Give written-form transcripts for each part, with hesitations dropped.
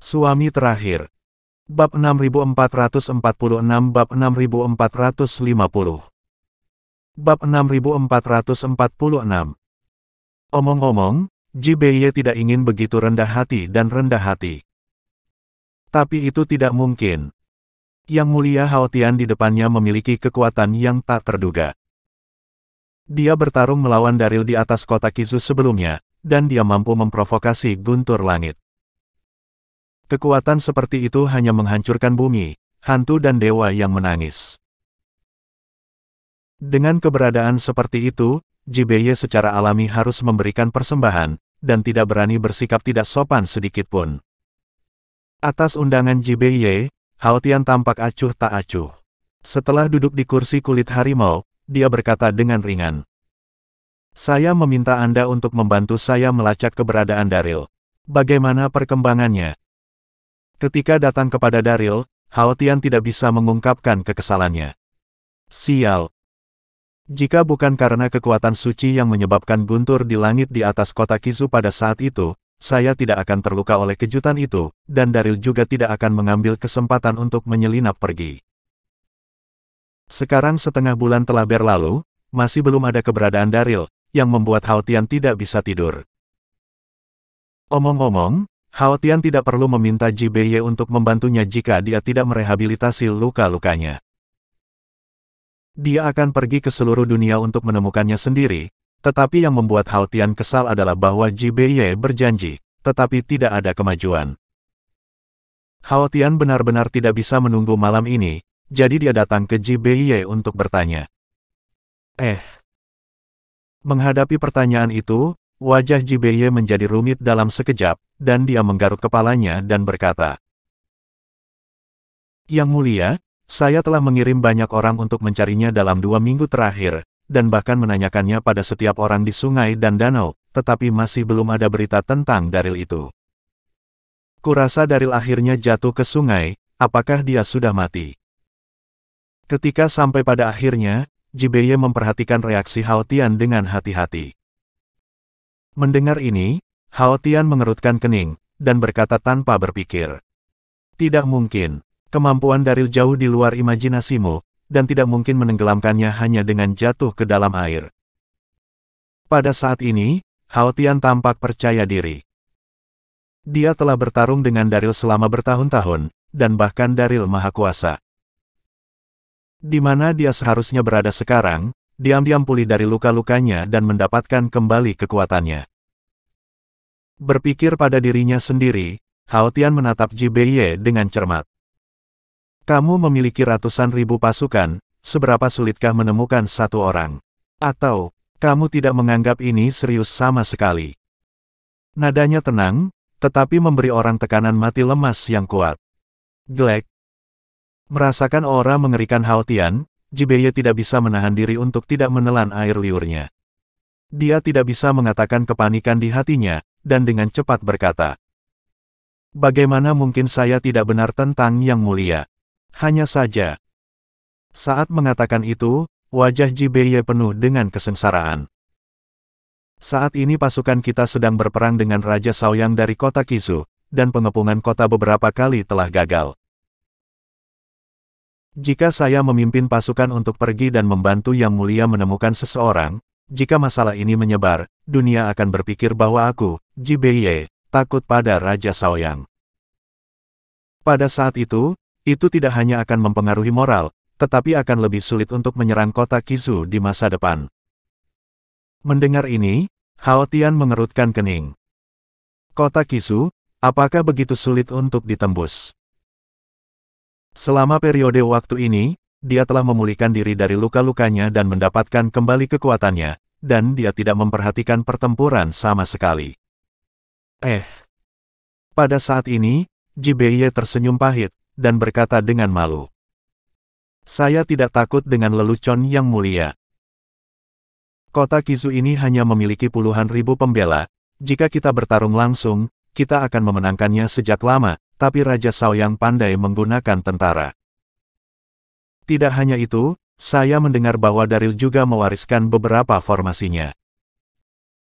Suami terakhir. Bab 6446 Bab 6450 Bab 6446. Omong-omong, Ji-Beye tidak ingin begitu rendah hati dan rendah hati. Tapi itu tidak mungkin. Yang mulia Hao Tian di depannya memiliki kekuatan yang tak terduga. Dia bertarung melawan Daril di atas kota Kizu sebelumnya, dan dia mampu memprovokasi guntur langit. Kekuatan seperti itu hanya menghancurkan bumi, hantu dan dewa yang menangis. Dengan keberadaan seperti itu, Ji-Beye secara alami harus memberikan persembahan, dan tidak berani bersikap tidak sopan sedikit pun. Atas undangan Ji-Beye, Hao Tian tampak acuh tak acuh. Setelah duduk di kursi kulit harimau, dia berkata dengan ringan. Saya meminta Anda untuk membantu saya melacak keberadaan Daril. Bagaimana perkembangannya? Ketika datang kepada Daril, Hao Tian tidak bisa mengungkapkan kekesalannya. Sial. Jika bukan karena kekuatan suci yang menyebabkan guntur di langit di atas kota Kizu pada saat itu, saya tidak akan terluka oleh kejutan itu, dan Daril juga tidak akan mengambil kesempatan untuk menyelinap pergi. Sekarang setengah bulan telah berlalu, masih belum ada keberadaan Daril, yang membuat Hao Tian tidak bisa tidur. Omong-omong, Hao Tian tidak perlu meminta Ji-Beye untuk membantunya jika dia tidak merehabilitasi luka-lukanya. Dia akan pergi ke seluruh dunia untuk menemukannya sendiri, tetapi yang membuat Hao Tian kesal adalah bahwa Ji-Beye berjanji, tetapi tidak ada kemajuan. Hao Tian benar-benar tidak bisa menunggu malam ini, jadi dia datang ke Ji-Beye untuk bertanya. Menghadapi pertanyaan itu, wajah Ji-Beye menjadi rumit dalam sekejap, dan dia menggaruk kepalanya dan berkata, Yang mulia, saya telah mengirim banyak orang untuk mencarinya dalam 2 minggu terakhir, dan bahkan menanyakannya pada setiap orang di sungai dan danau, tetapi masih belum ada berita tentang Daril itu. Kurasa Daril akhirnya jatuh ke sungai, apakah dia sudah mati? Ketika sampai pada akhirnya, Ji-Beye memperhatikan reaksi Hao Tian dengan hati-hati. Mendengar ini, Hao Tian mengerutkan kening, dan berkata tanpa berpikir. Tidak mungkin, kemampuan Daril jauh di luar imajinasimu, dan tidak mungkin menenggelamkannya hanya dengan jatuh ke dalam air. Pada saat ini, Hao Tian tampak percaya diri. Dia telah bertarung dengan Daril selama bertahun-tahun, dan bahkan Daril Maha Kuasa. Di mana dia seharusnya berada sekarang, diam-diam pulih dari luka-lukanya dan mendapatkan kembali kekuatannya. Berpikir pada dirinya sendiri, Hao Tian menatap Ji-Beye dengan cermat. Kamu memiliki ratusan ribu pasukan, seberapa sulitkah menemukan satu orang? Atau, kamu tidak menganggap ini serius sama sekali? Nadanya tenang, tetapi memberi orang tekanan mati lemas yang kuat. Glek. Merasakan aura mengerikan Hao Tian, Ji-Beye tidak bisa menahan diri untuk tidak menelan air liurnya. Dia tidak bisa mengatakan kepanikan di hatinya, dan dengan cepat berkata, Bagaimana mungkin saya tidak benar tentang Yang Mulia? Hanya saja. Saat mengatakan itu, wajah Ji-Beye penuh dengan kesengsaraan. Saat ini pasukan kita sedang berperang dengan Raja Shaoyang dari kota Kizu, dan pengepungan kota beberapa kali telah gagal. Jika saya memimpin pasukan untuk pergi dan membantu Yang Mulia menemukan seseorang, jika masalah ini menyebar, dunia akan berpikir bahwa aku, Ji-Beye, takut pada Raja Shaoyang. Pada saat itu tidak hanya akan mempengaruhi moral, tetapi akan lebih sulit untuk menyerang kota Kizu di masa depan. Mendengar ini, Hao Tian mengerutkan kening. Kota Kizu, apakah begitu sulit untuk ditembus? Selama periode waktu ini, dia telah memulihkan diri dari luka-lukanya dan mendapatkan kembali kekuatannya, dan dia tidak memperhatikan pertempuran sama sekali. Pada saat ini, Ji-Beye tersenyum pahit, dan berkata dengan malu. Saya tidak takut dengan lelucon Yang Mulia. Kota Kizu ini hanya memiliki puluhan ribu pembela, jika kita bertarung langsung, kita akan memenangkannya sejak lama, tapi Raja Shaoyang pandai menggunakan tentara. Tidak hanya itu, saya mendengar bahwa Daril juga mewariskan beberapa formasinya.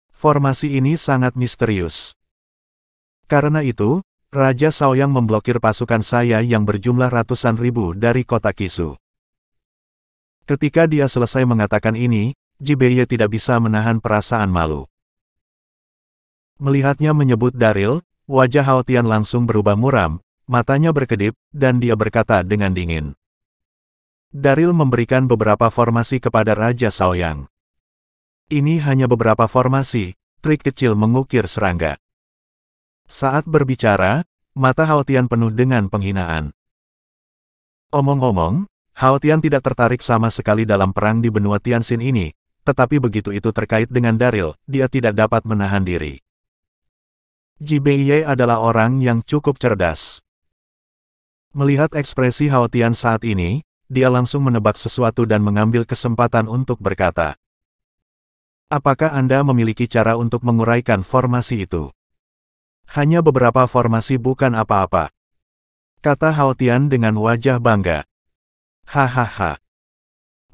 Formasi ini sangat misterius. Karena itu, Raja Shaoyang memblokir pasukan saya yang berjumlah ratusan ribu dari kota Qishu. Ketika dia selesai mengatakan ini, Ji Beiye tidak bisa menahan perasaan malu. Melihatnya menyebut Daril, wajah Hao Tian langsung berubah muram, matanya berkedip, dan dia berkata dengan dingin. Daril memberikan beberapa formasi kepada Raja Shaoyang. Ini hanya beberapa formasi, trik kecil mengukir serangga. Saat berbicara, mata Hao Tian penuh dengan penghinaan. Omong-omong, Hao Tian tidak tertarik sama sekali dalam perang di benua Tianxin ini, tetapi begitu itu terkait dengan Daril, dia tidak dapat menahan diri. Ji Beiye adalah orang yang cukup cerdas. Melihat ekspresi Hao Tian saat ini, dia langsung menebak sesuatu dan mengambil kesempatan untuk berkata. Apakah Anda memiliki cara untuk menguraikan formasi itu? Hanya beberapa formasi bukan apa-apa. Kata Hao Tian dengan wajah bangga. Hahaha.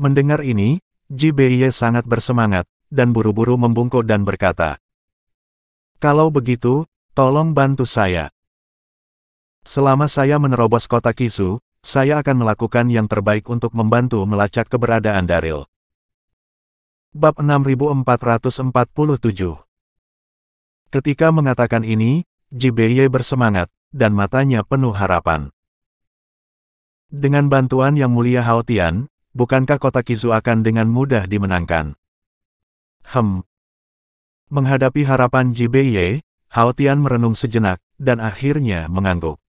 Mendengar ini, Ji Beiye sangat bersemangat, dan buru-buru membungkuk dan berkata. Kalau begitu, tolong bantu saya. Selama saya menerobos kota Qishu, saya akan melakukan yang terbaik untuk membantu melacak keberadaan Daril. Bab 6447. Ketika mengatakan ini, Ji Beiye bersemangat, dan matanya penuh harapan. Dengan bantuan Yang Mulia Hao Tian, bukankah kota Qishu akan dengan mudah dimenangkan? Menghadapi harapan Ji Beiye, Hao Tian merenung sejenak, dan akhirnya mengangguk.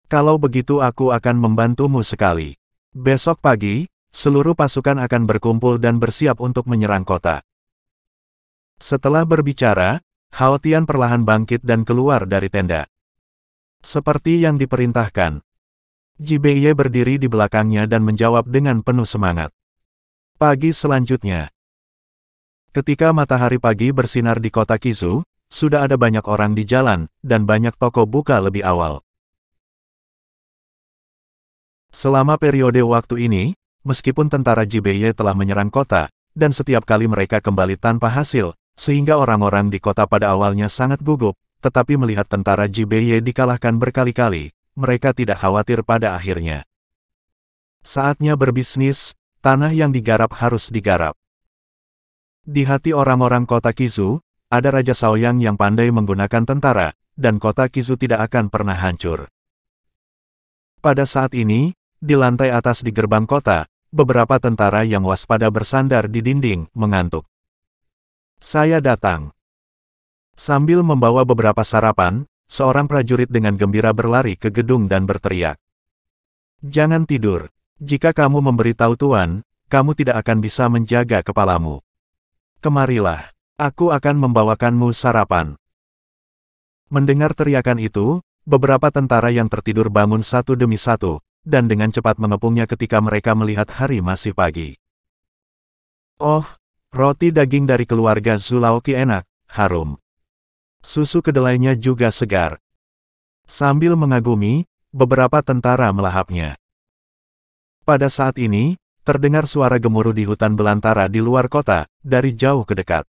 Kalau begitu aku akan membantumu sekali. Besok pagi, seluruh pasukan akan berkumpul dan bersiap untuk menyerang kota. Setelah berbicara, Hao Tian perlahan bangkit dan keluar dari tenda. Seperti yang diperintahkan. Ji Beiye berdiri di belakangnya dan menjawab dengan penuh semangat. Pagi selanjutnya. Ketika matahari pagi bersinar di kota Qishu, sudah ada banyak orang di jalan, dan banyak toko buka lebih awal. Selama periode waktu ini, meskipun tentara Ji Beiye telah menyerang kota, dan setiap kali mereka kembali tanpa hasil, sehingga orang-orang di kota pada awalnya sangat gugup, tetapi melihat tentara Ji Beiye dikalahkan berkali-kali, mereka tidak khawatir pada akhirnya. Saatnya berbisnis, tanah yang digarap harus digarap. Di hati orang-orang kota Qishu, ada Raja Shaoyang yang pandai menggunakan tentara, dan kota Qishu tidak akan pernah hancur. Pada saat ini, di lantai atas di gerbang kota, beberapa tentara yang waspada bersandar di dinding, mengantuk. Saya datang. Sambil membawa beberapa sarapan, seorang prajurit dengan gembira berlari ke gedung dan berteriak. Jangan tidur. Jika kamu memberitahu Tuan, kamu tidak akan bisa menjaga kepalamu. Kemarilah. Aku akan membawakanmu sarapan. Mendengar teriakan itu, beberapa tentara yang tertidur bangun satu demi satu, dan dengan cepat mengepungnya ketika mereka melihat hari masih pagi. Oh, roti daging dari keluarga Zulaoki enak, harum. Susu kedelainya juga segar. Sambil mengagumi, beberapa tentara melahapnya. Pada saat ini, terdengar suara gemuruh di hutan belantara di luar kota, dari jauh ke dekat.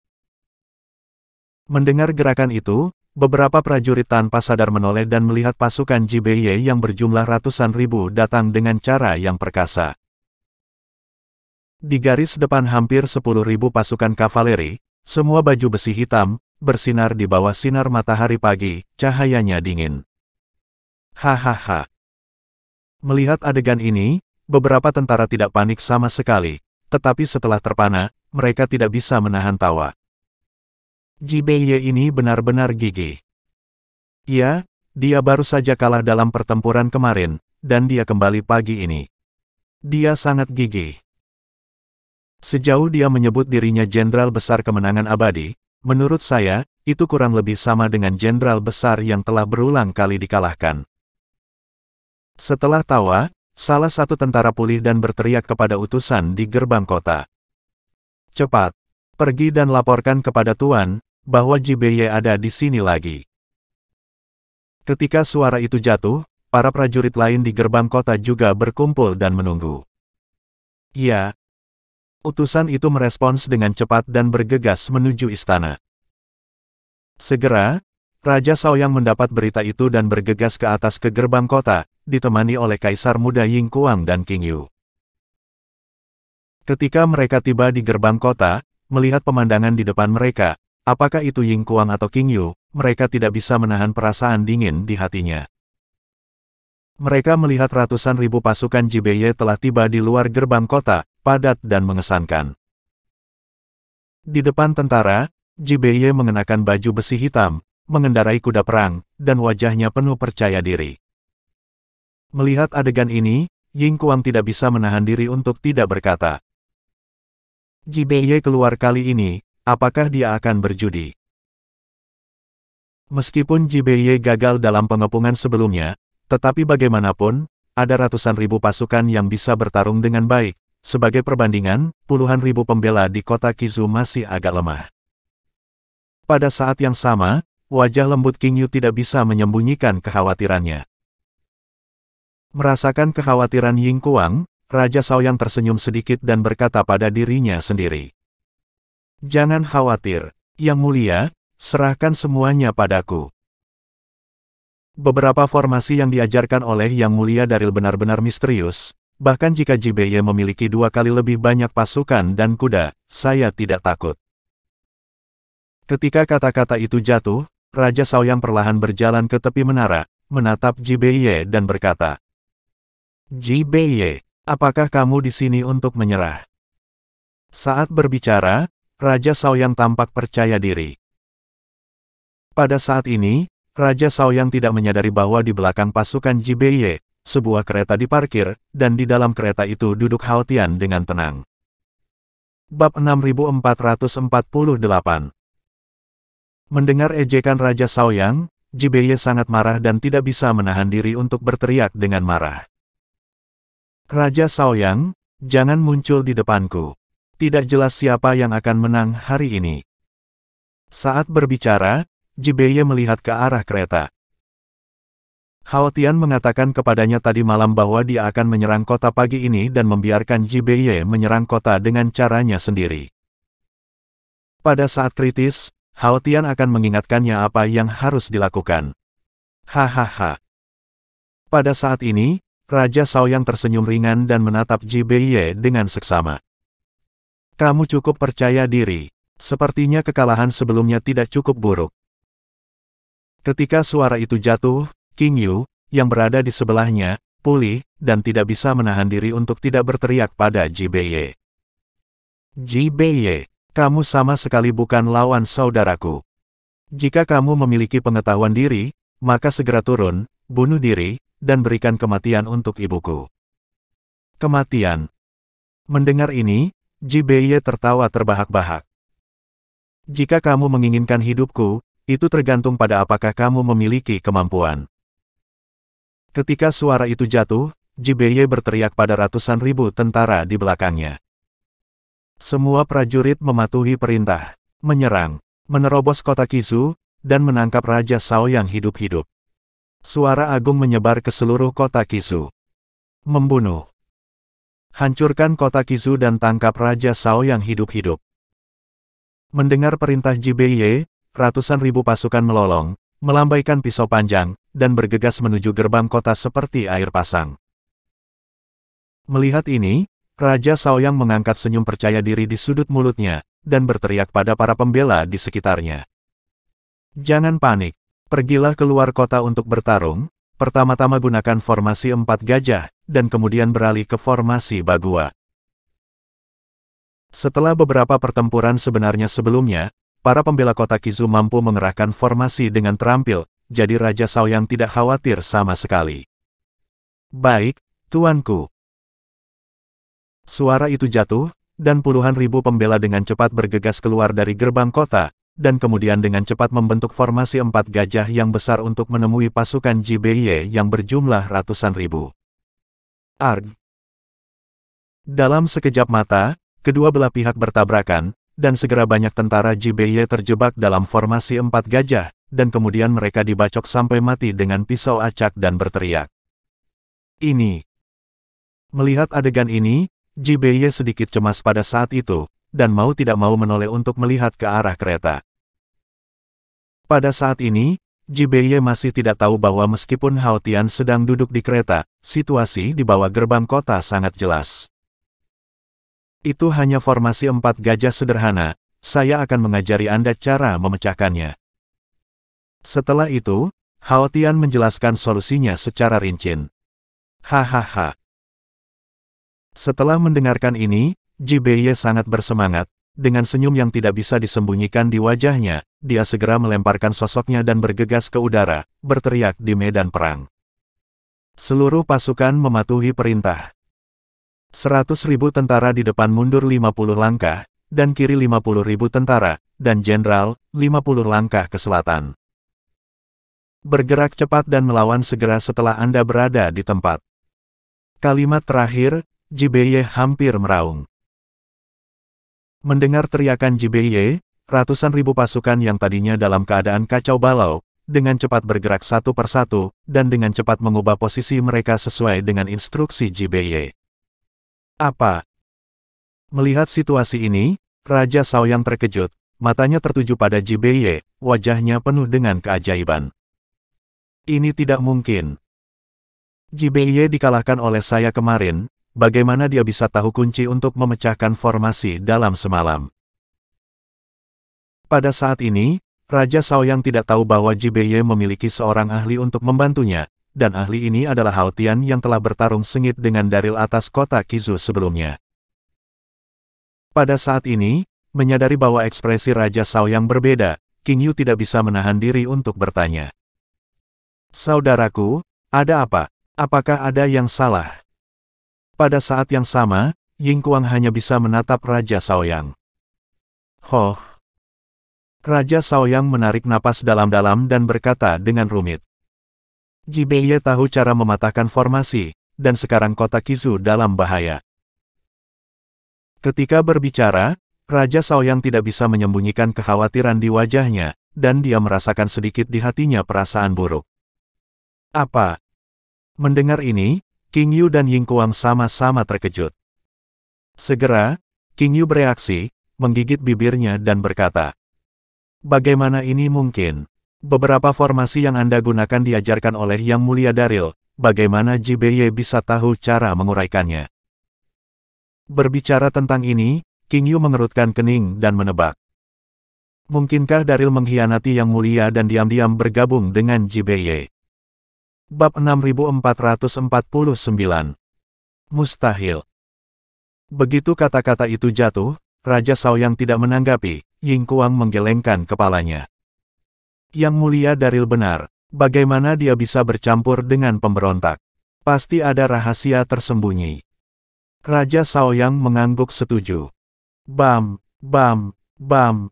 Mendengar gerakan itu, beberapa prajurit tanpa sadar menoleh dan melihat pasukan Ji Beiye yang berjumlah ratusan ribu datang dengan cara yang perkasa. Di garis depan hampir 10.000 pasukan kavaleri, semua baju besi hitam, bersinar di bawah sinar matahari pagi, cahayanya dingin. Hahaha. Melihat adegan ini, beberapa tentara tidak panik sama sekali, tetapi setelah terpana, mereka tidak bisa menahan tawa. Ji Beiye ini benar-benar gigih. Ya, dia baru saja kalah dalam pertempuran kemarin, dan dia kembali pagi ini. Dia sangat gigih. Sejauh dia menyebut dirinya Jenderal Besar Kemenangan Abadi, menurut saya, itu kurang lebih sama dengan Jenderal Besar yang telah berulang kali dikalahkan. Setelah tawa, salah satu tentara pulih dan berteriak kepada utusan di gerbang kota. Cepat, pergi dan laporkan kepada Tuan, bahwa Ji Beiye ada di sini lagi. Ketika suara itu jatuh, para prajurit lain di gerbang kota juga berkumpul dan menunggu. Ya. Utusan itu merespons dengan cepat dan bergegas menuju istana. Segera, Raja Shaoyang mendapat berita itu dan bergegas ke atas ke gerbang kota, ditemani oleh Kaisar Muda Ying Kuang dan King Yu. Ketika mereka tiba di gerbang kota, melihat pemandangan di depan mereka, apakah itu Ying Kuang atau King Yu, mereka tidak bisa menahan perasaan dingin di hatinya. Mereka melihat ratusan ribu pasukan Jibeye telah tiba di luar gerbang kota, padat dan mengesankan. Di depan tentara, Jibeye mengenakan baju besi hitam, mengendarai kuda perang, dan wajahnya penuh percaya diri. Melihat adegan ini, Ying Kuang tidak bisa menahan diri untuk tidak berkata. Jibeye keluar kali ini, apakah dia akan berjudi? Meskipun Jibeye gagal dalam pengepungan sebelumnya, tetapi bagaimanapun, ada ratusan ribu pasukan yang bisa bertarung dengan baik. Sebagai perbandingan, puluhan ribu pembela di kota Kizu masih agak lemah. Pada saat yang sama, wajah lembut King Yu tidak bisa menyembunyikan kekhawatirannya. Merasakan kekhawatiran Ying Kuang, Raja Shaoyang tersenyum sedikit dan berkata pada dirinya sendiri. Jangan khawatir, Yang Mulia, serahkan semuanya padaku. Beberapa formasi yang diajarkan oleh Yang Mulia Daril benar-benar misterius, bahkan jika Jibeye memiliki 2 kali lebih banyak pasukan dan kuda, saya tidak takut. Ketika kata-kata itu jatuh, Raja Shaoyang perlahan berjalan ke tepi menara, menatap Jibeye dan berkata, Jibeye, apakah kamu di sini untuk menyerah? Saat berbicara, Raja Shaoyang tampak percaya diri. Pada saat ini, Raja Shaoyang tidak menyadari bahwa di belakang pasukan Jibeye, sebuah kereta diparkir, dan di dalam kereta itu duduk Hao Tian dengan tenang. Bab 6448. Mendengar ejekan Raja Shaoyang, Jibeye sangat marah dan tidak bisa menahan diri untuk berteriak dengan marah. Raja Shaoyang, jangan muncul di depanku. Tidak jelas siapa yang akan menang hari ini. Saat berbicara, Jibeye melihat ke arah kereta. Hao Tian mengatakan kepadanya tadi malam bahwa dia akan menyerang kota pagi ini dan membiarkan Jibeye menyerang kota dengan caranya sendiri. Pada saat kritis, Hao Tian akan mengingatkannya apa yang harus dilakukan. Hahaha. Pada saat ini, Raja Shaoyang tersenyum ringan dan menatap Jibeye dengan seksama. Kamu cukup percaya diri. Sepertinya kekalahan sebelumnya tidak cukup buruk. Ketika suara itu jatuh, King Yu, yang berada di sebelahnya, pulih, dan tidak bisa menahan diri untuk tidak berteriak pada Jibeye. Jibeye, kamu sama sekali bukan lawan saudaraku. Jika kamu memiliki pengetahuan diri, maka segera turun, bunuh diri, dan berikan kematian untuk ibuku. Kematian. Mendengar ini, Jibeye tertawa terbahak-bahak. Jika kamu menginginkan hidupku, itu tergantung pada apakah kamu memiliki kemampuan. Ketika suara itu jatuh, Jibeye berteriak pada ratusan ribu tentara di belakangnya. Semua prajurit mematuhi perintah, menyerang, menerobos kota Kizu, dan menangkap Raja Shaoyang hidup-hidup. Suara agung menyebar ke seluruh kota Kizu. Membunuh. Hancurkan kota Kizu dan tangkap Raja Shaoyang hidup-hidup. Mendengar perintah Jibeye, ratusan ribu pasukan melolong, melambaikan pisau panjang, dan bergegas menuju gerbang kota seperti air pasang. Melihat ini, Raja Shaoyang mengangkat senyum percaya diri di sudut mulutnya, dan berteriak pada para pembela di sekitarnya. Jangan panik, pergilah keluar kota untuk bertarung, pertama-tama gunakan formasi 4 gajah, dan kemudian beralih ke formasi Bagua. Setelah beberapa pertempuran sebenarnya sebelumnya, para pembela kota Kizu mampu mengerahkan formasi dengan terampil, jadi Raja Shaoyang tidak khawatir sama sekali. Baik, tuanku. Suara itu jatuh, dan puluhan ribu pembela dengan cepat bergegas keluar dari gerbang kota, dan kemudian dengan cepat membentuk formasi 4 gajah yang besar untuk menemui pasukan Jibeye yang berjumlah ratusan ribu. Arg! Dalam sekejap mata, kedua belah pihak bertabrakan, dan segera banyak tentara Jibeye terjebak dalam formasi 4 gajah, dan kemudian mereka dibacok sampai mati dengan pisau acak dan berteriak. Ini. Melihat adegan ini, Jibeye sedikit cemas pada saat itu, dan mau tidak mau menoleh untuk melihat ke arah kereta. Pada saat ini, Jibeye masih tidak tahu bahwa meskipun Hao Tian sedang duduk di kereta, situasi di bawah gerbang kota sangat jelas. Itu hanya formasi 4 gajah sederhana, saya akan mengajari Anda cara memecahkannya. Setelah itu, Hao Tian menjelaskan solusinya secara rinci. Hahaha. Setelah mendengarkan ini, Jibeye sangat bersemangat. Dengan senyum yang tidak bisa disembunyikan di wajahnya, dia segera melemparkan sosoknya dan bergegas ke udara, berteriak di medan perang. Seluruh pasukan mematuhi perintah. 100.000 tentara di depan mundur 50 langkah, dan kiri 50.000 tentara, dan jenderal, 50 langkah ke selatan. Bergerak cepat dan melawan segera setelah Anda berada di tempat. Kalimat terakhir, Jibeye hampir meraung. Mendengar teriakan Jibeye, ratusan ribu pasukan yang tadinya dalam keadaan kacau balau, dengan cepat bergerak satu persatu, dan dengan cepat mengubah posisi mereka sesuai dengan instruksi Jibeye. Apa? Melihat situasi ini, Raja Shaoyang terkejut, matanya tertuju pada Jibeye, wajahnya penuh dengan keajaiban. Ini tidak mungkin. Jibeye dikalahkan oleh saya kemarin. Bagaimana dia bisa tahu kunci untuk memecahkan formasi dalam semalam? Pada saat ini, Raja Shaoyang tidak tahu bahwa Jibeye memiliki seorang ahli untuk membantunya, dan ahli ini adalah Hao Tian yang telah bertarung sengit dengan Daril atas kota Qizu sebelumnya. Pada saat ini, menyadari bahwa ekspresi Raja Shaoyang berbeda, King Yu tidak bisa menahan diri untuk bertanya. Saudaraku, ada apa? Apakah ada yang salah? Pada saat yang sama, Ying Kuang hanya bisa menatap Raja Shaoyang. Hoh! Raja Shaoyang menarik napas dalam-dalam dan berkata dengan rumit. Jibeye tahu cara mematahkan formasi, dan sekarang kota Qizu dalam bahaya. Ketika berbicara, Raja Shaoyang tidak bisa menyembunyikan kekhawatiran di wajahnya, dan dia merasakan sedikit di hatinya perasaan buruk. Apa? Mendengar ini, King Yu dan Ying Kuang sama-sama terkejut. Segera, King Yu bereaksi, menggigit bibirnya dan berkata, bagaimana ini mungkin? Beberapa formasi yang Anda gunakan diajarkan oleh Yang Mulia Daril, bagaimana Jibeye bisa tahu cara menguraikannya? Berbicara tentang ini, King Yu mengerutkan kening dan menebak. Mungkinkah Daril mengkhianati Yang Mulia dan diam-diam bergabung dengan Jibeye? Bab 6449. Mustahil. Begitu kata-kata itu jatuh, Raja Shaoyang tidak menanggapi, Ying Kuang menggelengkan kepalanya. Yang Mulia Daril benar, bagaimana dia bisa bercampur dengan pemberontak? Pasti ada rahasia tersembunyi. Raja Shaoyang mengangguk setuju. Bam, bam, bam.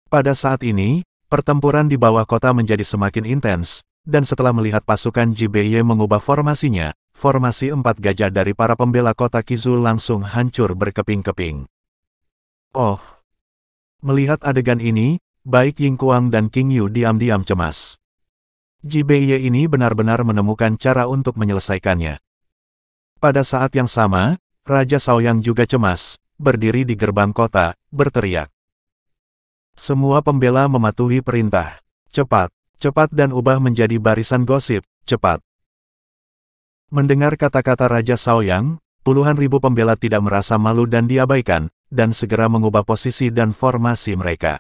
Pada saat ini, pertempuran di bawah kota menjadi semakin intens. Dan setelah melihat pasukan Jibeye mengubah formasinya, formasi 4 gajah dari para pembela kota Qizu langsung hancur berkeping-keping. Oh! Melihat adegan ini, baik Ying Kuang dan King Yu diam-diam cemas. Jibeye ini benar-benar menemukan cara untuk menyelesaikannya. Pada saat yang sama, Raja Shaoyang juga cemas, berdiri di gerbang kota, berteriak. Semua pembela mematuhi perintah. Cepat! Cepat dan ubah menjadi barisan gosip, cepat. Mendengar kata-kata Raja Shaoyang, puluhan ribu pembela tidak merasa malu dan diabaikan, dan segera mengubah posisi dan formasi mereka.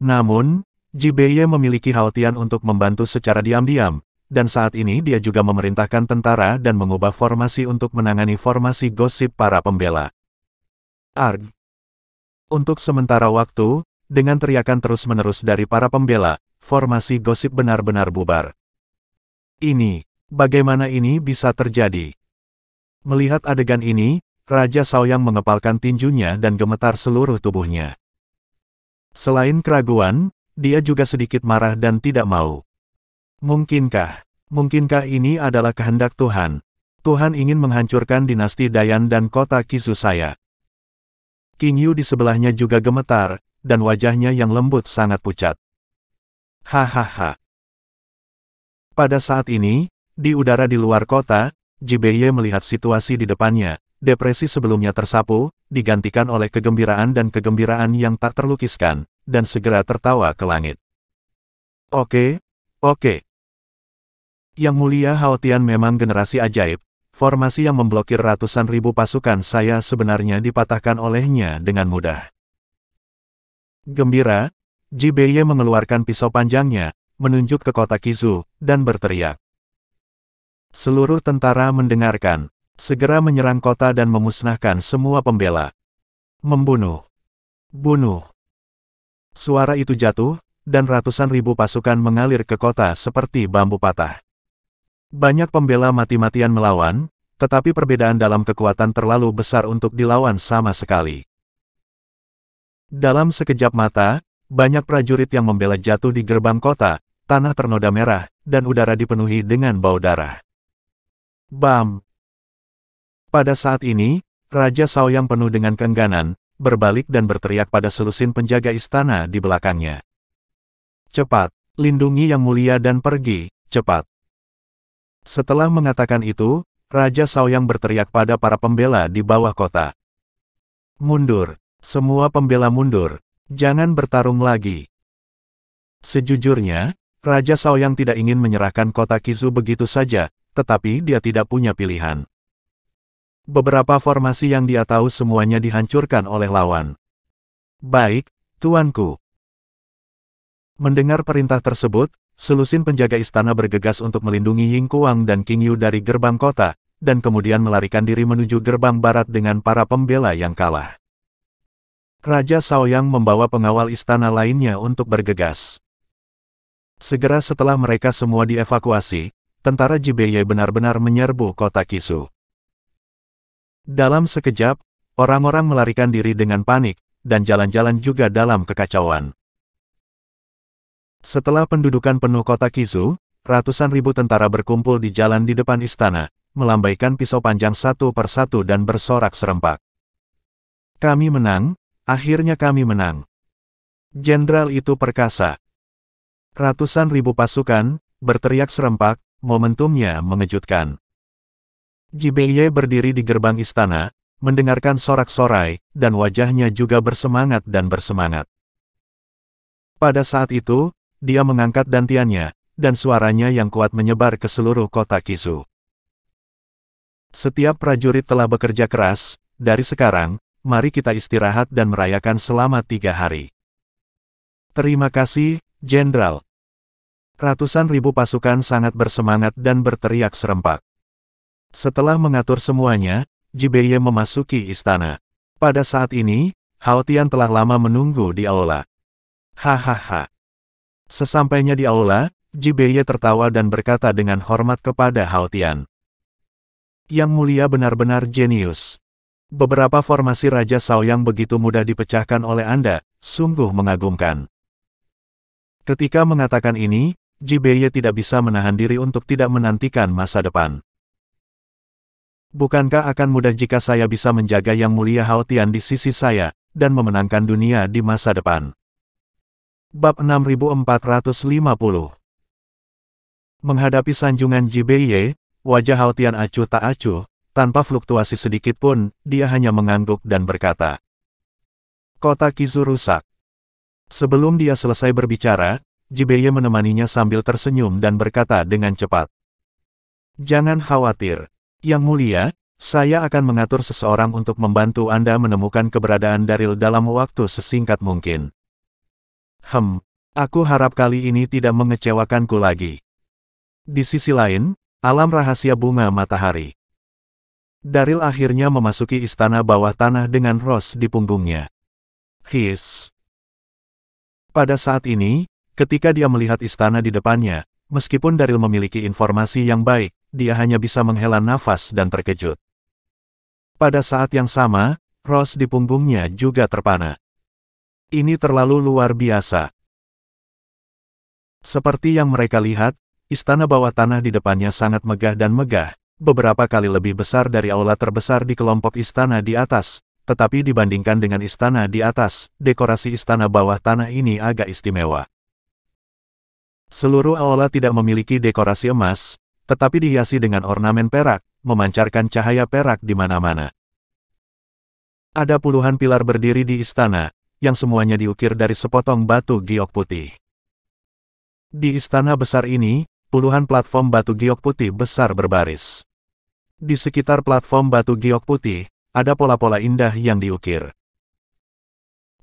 Namun, Jibeye memiliki Hao Tian untuk membantu secara diam-diam, dan saat ini dia juga memerintahkan tentara dan mengubah formasi untuk menangani formasi gosip para pembela. Arg! Untuk sementara waktu, dengan teriakan terus-menerus dari para pembela, formasi gosip benar-benar bubar. Ini, bagaimana ini bisa terjadi? Melihat adegan ini, Raja Shaoyang mengepalkan tinjunya dan gemetar seluruh tubuhnya. Selain keraguan, dia juga sedikit marah dan tidak mau. Mungkinkah ini adalah kehendak Tuhan? Tuhan ingin menghancurkan dinasti Dayan dan kota Qizu saya. King Yu di sebelahnya juga gemetar, dan wajahnya yang lembut sangat pucat. Hahaha. Pada saat ini, di udara di luar kota, Jibeye melihat situasi di depannya, depresi sebelumnya tersapu, digantikan oleh kegembiraan dan kegembiraan yang tak terlukiskan, dan segera tertawa ke langit. Oke, oke. Yang mulia Hao Tian memang generasi ajaib, formasi yang memblokir ratusan ribu pasukan saya sebenarnya dipatahkan olehnya dengan mudah. Gembira, Ji Beiye mengeluarkan pisau panjangnya, menunjuk ke kota Qizu, dan berteriak. Seluruh tentara mendengarkan, segera menyerang kota dan memusnahkan semua pembela. Membunuh. Bunuh. Suara itu jatuh, dan ratusan ribu pasukan mengalir ke kota seperti bambu patah. Banyak pembela mati-matian melawan, tetapi perbedaan dalam kekuatan terlalu besar untuk dilawan sama sekali. Dalam sekejap mata, banyak prajurit yang membela jatuh di gerbang kota, tanah ternoda merah, dan udara dipenuhi dengan bau darah. Bam! Pada saat ini, Raja Shaoyang penuh dengan keengganan, berbalik dan berteriak pada selusin penjaga istana di belakangnya. Cepat, lindungi Yang Mulia dan pergi, cepat. Setelah mengatakan itu, Raja Shaoyang berteriak pada para pembela di bawah kota. Mundur, semua pembela mundur, jangan bertarung lagi. Sejujurnya, Raja Shaoyang tidak ingin menyerahkan kota Qizu begitu saja, tetapi dia tidak punya pilihan. Beberapa formasi yang dia tahu semuanya dihancurkan oleh lawan. Baik, tuanku. Mendengar perintah tersebut, selusin penjaga istana bergegas untuk melindungi Ying Kuang dan King Yu dari gerbang kota, dan kemudian melarikan diri menuju gerbang barat dengan para pembela yang kalah. Raja Shaoyang membawa pengawal istana lainnya untuk bergegas. Segera setelah mereka semua dievakuasi, tentara Ji Beiye benar-benar menyerbu kota Qizu. Dalam sekejap, orang-orang melarikan diri dengan panik, dan jalan-jalan juga dalam kekacauan. Setelah pendudukan penuh kota Qizu, ratusan ribu tentara berkumpul di jalan di depan istana, melambaikan pisau panjang satu persatu dan bersorak serempak. Kami menang, akhirnya kami menang. Jenderal itu perkasa. Ratusan ribu pasukan, berteriak serempak, momentumnya mengejutkan. Ji Beiye berdiri di gerbang istana, mendengarkan sorak-sorai, dan wajahnya juga bersemangat dan bersemangat. Pada saat itu, dia mengangkat dantiannya, dan suaranya yang kuat menyebar ke seluruh kota Qizu. Setiap prajurit telah bekerja keras, dari sekarang, mari kita istirahat dan merayakan selama 3 hari. Terima kasih, Jenderal. Ratusan ribu pasukan sangat bersemangat dan berteriak serempak. Setelah mengatur semuanya, Ji Beiye memasuki istana. Pada saat ini, Hao Tian telah lama menunggu di aula. Hahaha. Sesampainya di aula, Ji Beiye tertawa dan berkata dengan hormat kepada Hao Tian. Yang Mulia benar-benar jenius. Beberapa formasi Raja Shaoyang begitu mudah dipecahkan oleh Anda, sungguh mengagumkan. Ketika mengatakan ini, Ji Beiye tidak bisa menahan diri untuk tidak menantikan masa depan. Bukankah akan mudah jika saya bisa menjaga Yang Mulia Hao Tian di sisi saya, dan memenangkan dunia di masa depan? Bab 6450. Menghadapi sanjungan Ji Beiye, wajah Hao Tian acuh tak acuh, tanpa fluktuasi sedikit pun, dia hanya mengangguk dan berkata, Kota Qizu rusak. Sebelum dia selesai berbicara, Ji Beiye menemaninya sambil tersenyum dan berkata dengan cepat. Jangan khawatir, Yang Mulia, saya akan mengatur seseorang untuk membantu Anda menemukan keberadaan Daril dalam waktu sesingkat mungkin. Aku harap kali ini tidak mengecewakanku lagi. Di sisi lain, alam rahasia bunga matahari. Daril akhirnya memasuki istana bawah tanah dengan Ros di punggungnya. His. Pada saat ini, ketika dia melihat istana di depannya, meskipun Daril memiliki informasi yang baik, dia hanya bisa menghela nafas dan terkejut. Pada saat yang sama, Ros di punggungnya juga terpana. Ini terlalu luar biasa. Seperti yang mereka lihat, istana bawah tanah di depannya sangat megah dan megah, beberapa kali lebih besar dari aula terbesar di kelompok istana di atas, tetapi dibandingkan dengan istana di atas, dekorasi istana bawah tanah ini agak istimewa. Seluruh aula tidak memiliki dekorasi emas, tetapi dihiasi dengan ornamen perak, memancarkan cahaya perak di mana-mana. Ada puluhan pilar berdiri di istana, yang semuanya diukir dari sepotong batu giok putih. Di istana besar ini, puluhan platform batu giok putih besar berbaris. Di sekitar platform batu giok putih, ada pola-pola indah yang diukir.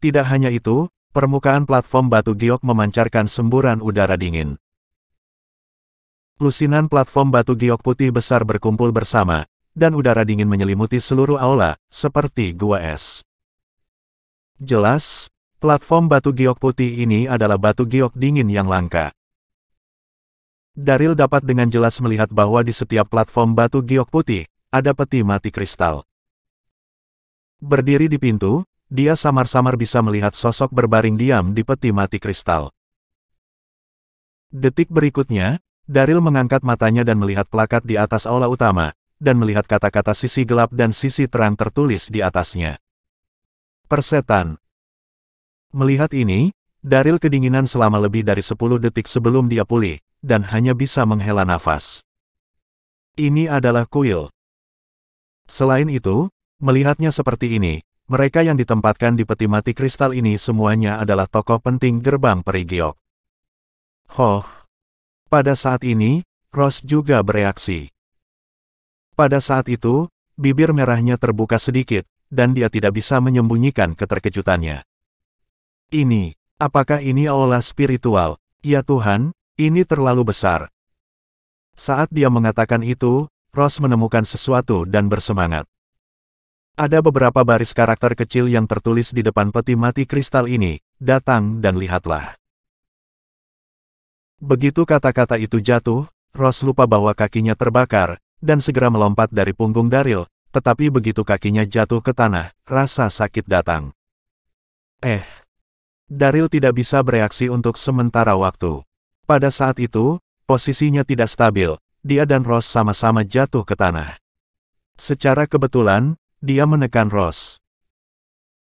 Tidak hanya itu, permukaan platform batu giok memancarkan semburan udara dingin. Lusinan platform batu giok putih besar berkumpul bersama, dan udara dingin menyelimuti seluruh aula, seperti gua es. Jelas, platform batu giok putih ini adalah batu giok dingin yang langka. Daryl dapat dengan jelas melihat bahwa di setiap platform batu giok putih, ada peti mati kristal. Berdiri di pintu, dia samar-samar bisa melihat sosok berbaring diam di peti mati kristal. Detik berikutnya, Daryl mengangkat matanya dan melihat plakat di atas aula utama, dan melihat kata-kata sisi gelap dan sisi terang tertulis di atasnya. Persetan. Melihat ini, Daryl kedinginan selama lebih dari 10 detik sebelum dia pulih, dan hanya bisa menghela nafas. Ini adalah kuil. Selain itu, melihatnya seperti ini, mereka yang ditempatkan di peti mati kristal ini semuanya adalah tokoh penting gerbang peri giok. Hoh! Pada saat ini, Ross juga bereaksi. Pada saat itu, bibir merahnya terbuka sedikit, dan dia tidak bisa menyembunyikan keterkejutannya. Apakah ini aula spiritual? Ya Tuhan, ini terlalu besar. Saat dia mengatakan itu, Ross menemukan sesuatu dan bersemangat. Ada beberapa baris karakter kecil yang tertulis di depan peti mati kristal ini, datang dan lihatlah. Begitu kata-kata itu jatuh, Ross lupa bahwa kakinya terbakar, dan segera melompat dari punggung Daryl, tetapi begitu kakinya jatuh ke tanah, rasa sakit datang. Daryl tidak bisa bereaksi untuk sementara waktu. Pada saat itu, posisinya tidak stabil, dia dan Ross sama-sama jatuh ke tanah. Secara kebetulan, dia menekan Ross.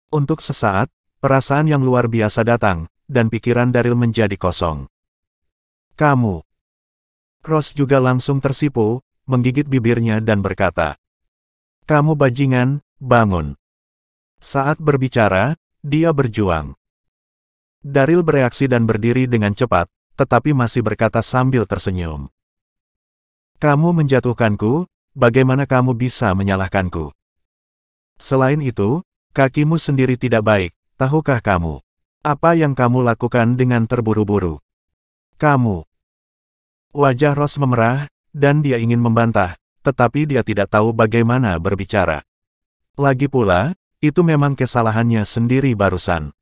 Untuk sesaat, perasaan yang luar biasa datang, dan pikiran Daryl menjadi kosong. Kamu. Ross juga langsung tersipu, menggigit bibirnya dan berkata, "Kamu bajingan, bangun." Saat berbicara, dia berjuang. Daryl bereaksi dan berdiri dengan cepat, tetapi masih berkata sambil tersenyum. "Kamu menjatuhkanku, bagaimana kamu bisa menyalahkanku? Selain itu, kakimu sendiri tidak baik, tahukah kamu? Apa yang kamu lakukan dengan terburu-buru? Kamu." Wajah Ross memerah, dan dia ingin membantah, tetapi dia tidak tahu bagaimana berbicara. Lagi pula, itu memang kesalahannya sendiri barusan.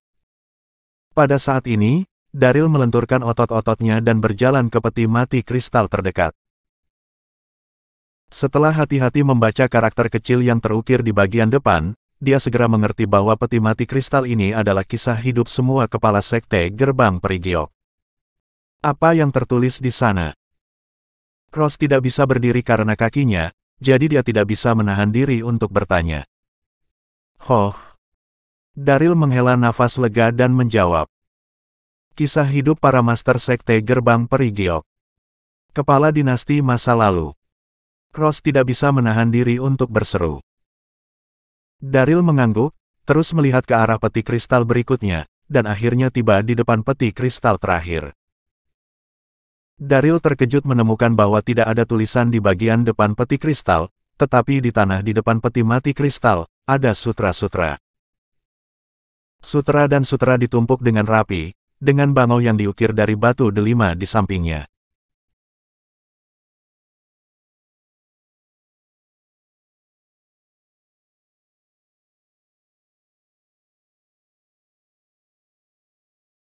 Pada saat ini, Daryl melenturkan otot-ototnya dan berjalan ke peti mati kristal terdekat. Setelah hati-hati membaca karakter kecil yang terukir di bagian depan, dia segera mengerti bahwa peti mati kristal ini adalah kisah hidup semua kepala sekte gerbang peri giok. Apa yang tertulis di sana? Ross tidak bisa berdiri karena kakinya, jadi dia tidak bisa menahan diri untuk bertanya. Hoh! Daryl menghela nafas lega dan menjawab. Kisah hidup para master sekte gerbang peri giok. Kepala dinasti masa lalu. Ross tidak bisa menahan diri untuk berseru. Daryl mengangguk, terus melihat ke arah peti kristal berikutnya, dan akhirnya tiba di depan peti kristal terakhir. Daryl terkejut menemukan bahwa tidak ada tulisan di bagian depan peti kristal, tetapi di tanah di depan peti mati kristal, ada sutra-sutra. Sutra dan sutra ditumpuk dengan rapi, dengan bangau yang diukir dari batu delima di sampingnya.